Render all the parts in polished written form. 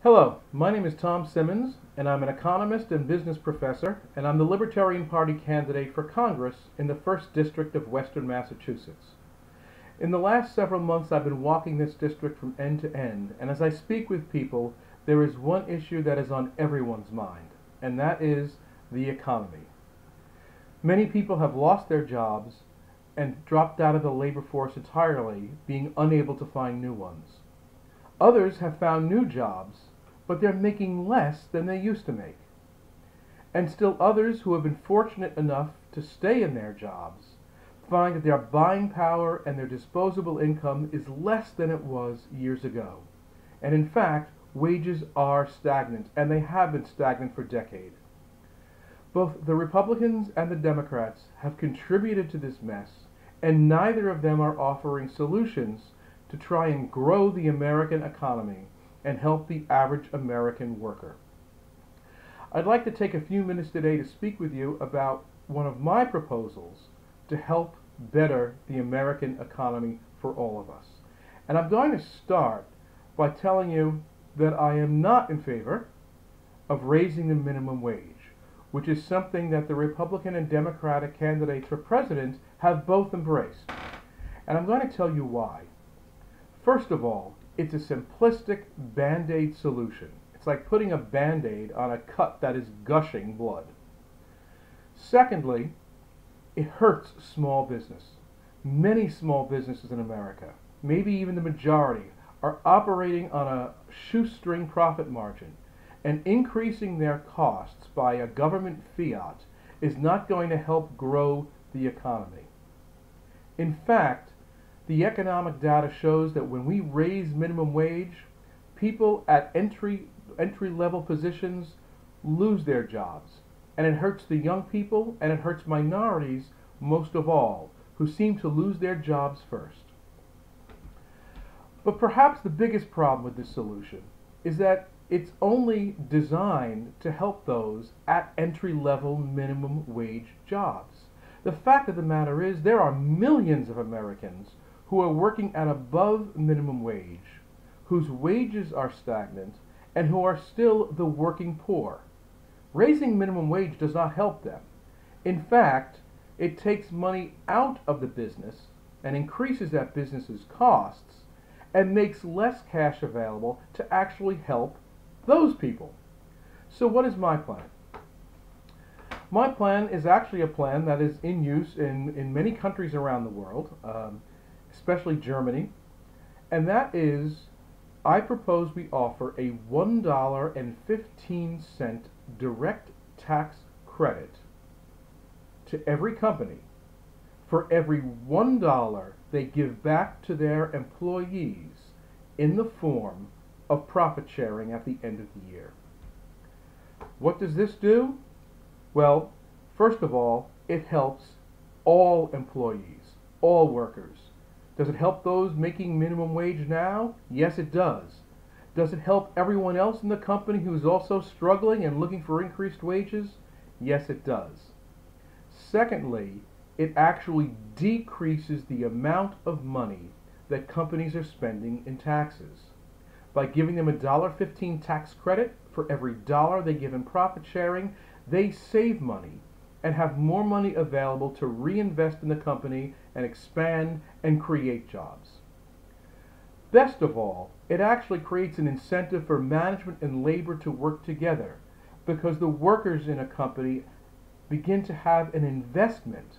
Hello, my name is Tom Simmons, and I'm an economist and business professor, and I'm the Libertarian Party candidate for Congress in the 1st District of Western Massachusetts. In the last several months, I've been walking this district from end to end, and as I speak with people, there is one issue that is on everyone's mind, and that is the economy. Many people have lost their jobs and dropped out of the labor force entirely, being unable to find new ones. Others have found new jobs, but they're making less than they used to make. And still others who have been fortunate enough to stay in their jobs find that their buying power and their disposable income is less than it was years ago. And in fact, wages are stagnant, and they have been stagnant for decades. Both the Republicans and the Democrats have contributed to this mess, and neither of them are offering solutions to try and grow the American economy and help the average American worker. I'd like to take a few minutes today to speak with you about one of my proposals to help better the American economy for all of us. And I'm going to start by telling you that I am not in favor of raising the minimum wage, which is something that the Republican and Democratic candidates for president have both embraced. And I'm going to tell you why. First of all, it's a simplistic Band-Aid solution. It's like putting a Band-Aid on a cut that is gushing blood. Secondly, it hurts small business. Many small businesses in America, maybe even the majority, are operating on a shoestring profit margin, and increasing their costs by a government fiat is not going to help grow the economy. In fact, the economic data shows that when we raise minimum wage, people at entry-level positions lose their jobs. And it hurts the young people, and it hurts minorities most of all, who seem to lose their jobs first. But perhaps the biggest problem with this solution is that it's only designed to help those at entry-level minimum wage jobs. The fact of the matter is there are millions of Americans who are working at above minimum wage, whose wages are stagnant, and who are still the working poor. Raising minimum wage does not help them. In fact, it takes money out of the business and increases that business's costs and makes less cash available to actually help those people. So what is my plan? My plan is actually a plan that is in use in many countries around the world, especially Germany, and that is I propose we offer a $1.15 direct tax credit to every company for every $1 they give back to their employees in the form of profit sharing at the end of the year. What does this do? Well, first of all, it helps all employees, all workers. Does it help those making minimum wage now? Yes, it does. Does it help everyone else in the company who's also struggling and looking for increased wages? Yes, it does. Secondly, it actually decreases the amount of money that companies are spending in taxes. By giving them a $1.15 tax credit for every dollar they give in profit sharing, they save money and have more money available to reinvest in the company and expand and create jobs. Best of all, it actually creates an incentive for management and labor to work together, because the workers in a company begin to have an investment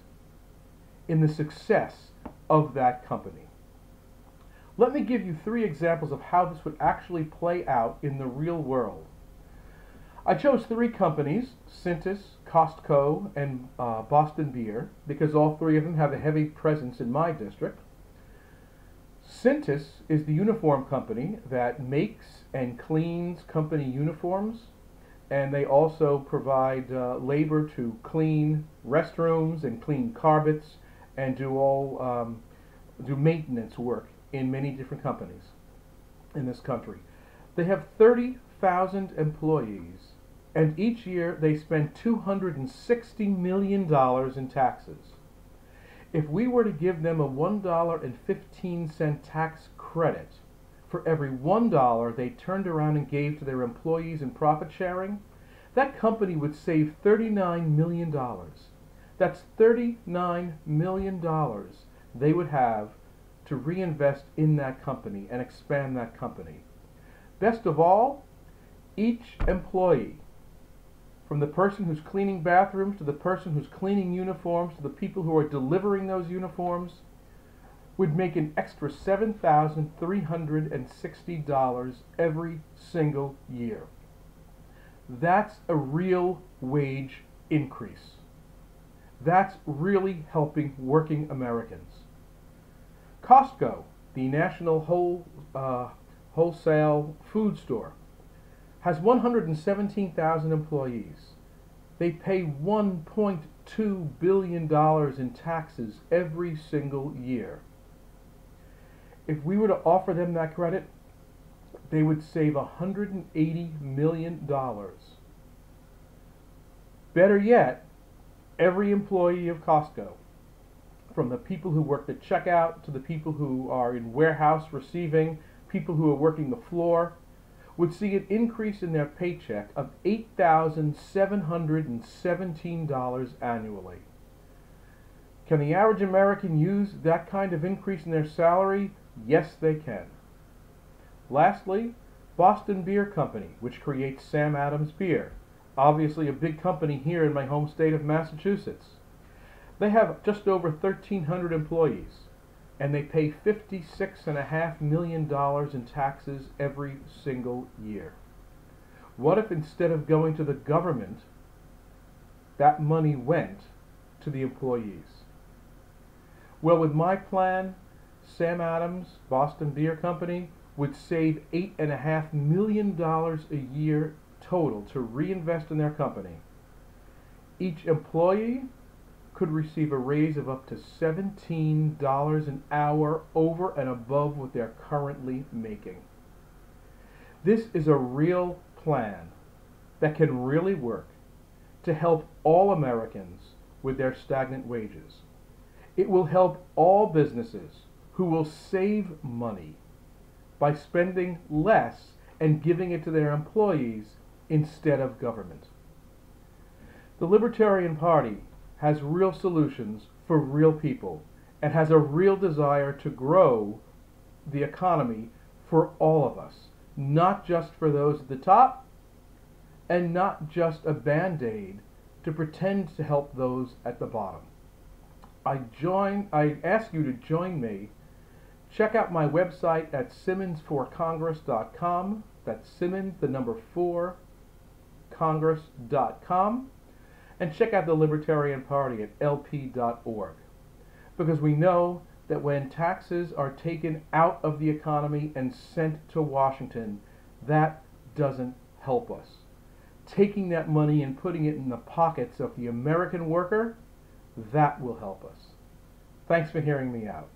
in the success of that company. Let me give you 3 examples of how this would actually play out in the real world. I chose 3 companies, Cintas, Costco, and Boston Beer, because all 3 of them have a heavy presence in my district. Cintas is the uniform company that makes and cleans company uniforms, and they also provide labor to clean restrooms and clean carpets and do maintenance work in many different companies in this country. They have 30,000 employees, and each year they spend $260 million in taxes. If we were to give them a $1.15 tax credit for every $1 they turned around and gave to their employees in profit sharing, that company would save $39 million. That's $39 million they would have to reinvest in that company and expand that company. Best of all, each employee, from the person who's cleaning bathrooms to the person who's cleaning uniforms to the people who are delivering those uniforms, would make an extra $7,360 every single year. That's a real wage increase. That's really helping working Americans. Costco, the national wholesale food store, has 117,000 employees. They pay $1.2 billion in taxes every single year. If we were to offer them that credit, they would save $180 million. Better yet, every employee of Costco, from the people who work the checkout to the people who are in warehouse receiving, people who are working the floor, would see an increase in their paycheck of $8,717 annually. Can the average American use that kind of increase in their salary? Yes, they can. Lastly, Boston Beer Company, which creates Sam Adams beer, obviously a big company here in my home state of Massachusetts. They have just over 1,300 employees, and they pay $56.5 million in taxes every single year. What if instead of going to the government, that money went to the employees? Well, with my plan, Sam Adams, Boston Beer Company, would save $8.5 million a year total to reinvest in their company. Each employee could receive a raise of up to $17 an hour over and above what they're currently making. This is a real plan that can really work to help all Americans with their stagnant wages. It will help all businesses who will save money by spending less and giving it to their employees instead of government. The Libertarian Party has real solutions for real people and has a real desire to grow the economy for all of us, not just for those at the top, and not just a band-aid to pretend to help those at the bottom. I ask you to join me. Check out my website at simmonsforcongress.com. That's Simmons, the number 4, Congress.com. And check out the Libertarian Party at lp.org. Because we know that when taxes are taken out of the economy and sent to Washington, that doesn't help us. Taking that money and putting it in the pockets of the American worker, that will help us. Thanks for hearing me out.